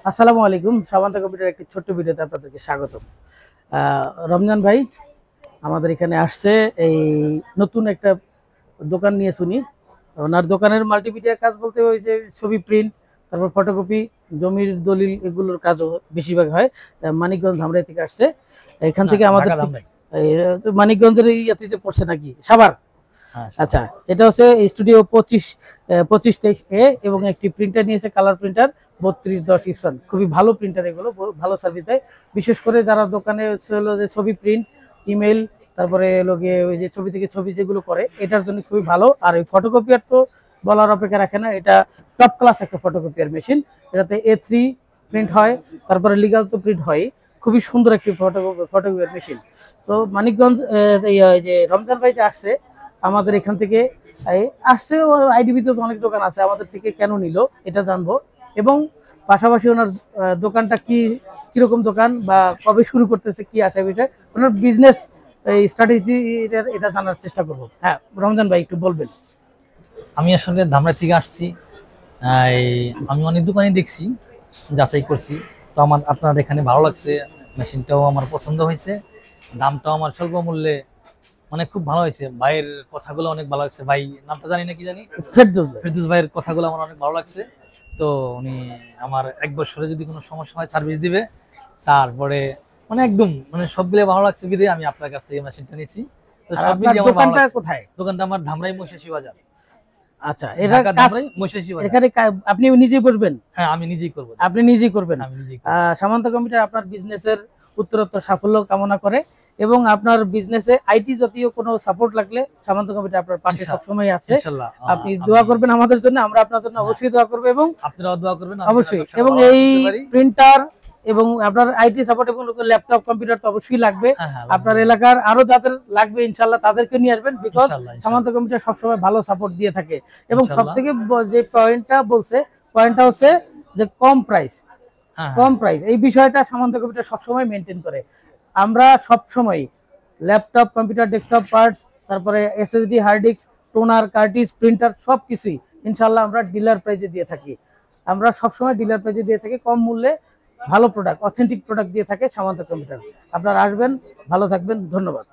আসসালামু আলাইকুম। সামান্ত কম্পিউটার একটি ছোট্ট ভিডিওতে আপনাদেরকে স্বাগত। রমজান ভাই আমাদের এখানে আসছে, এই নতুন একটা দোকান নিয়ে শুনি। ওনার দোকানের মাল্টিমিডিয়া কাজ বলতে ওই যে ছবি প্রিন্ট, তারপর ফটোকপি, জমির দলিল, এগুলোর কাজও বেশিরভাগ হয়। মানিকগঞ্জ ধামরাই থেকে আসছে। এখান থেকে আমাদের মানিকগঞ্জের ইয়াতে পড়ছে নাকি সাভার। আচ্ছা, এটা হচ্ছে স্টুডিও 2523 এ এবং একটি প্রিন্টার নিয়েছে, কালার প্রিন্টার 3210 ইপসন। খুবই ভালো প্রিন্টার, এগুলো ভালো সার্ভিস দেয়। বিশেষ করে যারা দোকানে হলো যে ছবি প্রিন্ট, ইমেল, তারপরে লোকে ওই যে ছবি থেকে ছবি যেগুলো করে, এটার জন্য খুবই ভালো। আর এই ফটোকপিয়ার তো বলার অপেক্ষা রাখে না, এটা টপ ক্লাস একটা ফটোকপিয়ার মেশিন। এটাতে A3 প্রিন্ট হয়, তারপরে লিগাল তো প্রিন্ট হয়। খুবই সুন্দর একটি ফটোকপিয়ার মেশিন। তো মানিকগঞ্জ যে রমজান ভাই যে আসছে আমাদের এখান থেকে, আসছে আইডিবিতে অনেক দোকান আছে, আমাদের থেকে কেন নিল এটা জানবো। এবং পাশাপাশি ওনার দোকানটা কিরকম দোকান বা কবে শুরু করতেছে, কি আসে বিষয়, ওনার বিজনেস স্ট্র্যাটেজি এটা জানার চেষ্টা করবো। হ্যাঁ রমজান ভাই একটু বলবেন। আমি আসলে ধামরা থেকে আসছি। আমি অনেক দোকানে দেখছি, যাচাই করছি। তো আমার আপনার এখানে ভালো লাগছে, মেশিনটাও আমার পছন্দ হয়েছে, দামটাও আমার স্বল্প মূল্যে মানে খুব ভালো হয়েছে। ভাইয়ের কথাগুলো অনেক ভালো লাগছে। ভাই নামটা জানি না কি জানি, ফেরদৌস ভাইয়ের কথাগুলো আমার অনেক ভালো লাগছে। তো উনি আমার 1 বছরে যদি কোনো সমস্যা হয় সার্ভিস দিবে। তারপরে মানে একদম মানে সবগুলো ভালো লাগছে বিধে আমি আপনার কাছ থেকে মেশিনটা নিয়েছি। তো সব মিলিয়ে আমার ভালো লাগছে। কোথায়? দোকানটা আমার ধামরাই মহিষাসী বাজার। আচ্ছা, এখানে আপনি নিজেই বসবেন? হ্যাঁ, আমি নিজেই করব। আপনি নিজেই করবেন? আমি নিজেই করব। সামান্ত কম্পিউটার আপনার বিজনেসের উত্তরোত্তর সাফল্য কামনা করে, এবং আপনার বিজনেসে আইটি জাতীয় কোনো সাপোর্ট লাগলে সামান্ত কম্পিউটার আপনার পাশে সবসময় আছে। ইনশাআল্লাহ আপনি দোয়া করবেন আমাদের জন্য, আমরা আপনার জন্য অবশ্যই দোয়া করব, এবং আপনারাও দোয়া করবেন অবশ্যই। এবং এই প্রিন্টার এবং আপনার আইটি সাপোর্ট এবং ল্যাপটপ কম্পিউটার তো অবশ্যই লাগবে। আপনার এলাকার আরো যাদের লাগবে ইনশাআল্লাহ তাদেরকে নিয়ে আসবেন, বিকজ সামান্ত কম্পিউটার সবসময় ভালো সাপোর্ট দিয়ে থাকে। এবং সবথেকে যে পয়েন্টটা হচ্ছে যে কম প্রাইস। এই বিষয়টা সামান্ত কম্পিউটার সবসময় মেনটেন করে। আমরা সবসময় ল্যাপটপ, কম্পিউটার, ডেস্কটপ পার্টস, তারপরে SSD, hard disk, toner, cartridge, printer সবকিছুই ইনশাআল্লাহ আমরা ডিলার প্রাইসে দিয়ে থাকি। আমরা সবসময় ডিলার প্রাইসে দিয়ে থাকি, কম মূল্যে ভালো প্রোডাক্ট, অথেন্টিক প্রোডাক্ট দিয়ে থাকে সামান্ত কম্পিউটার। আপনারা আসবেন, ভালো থাকবেন, ধন্যবাদ।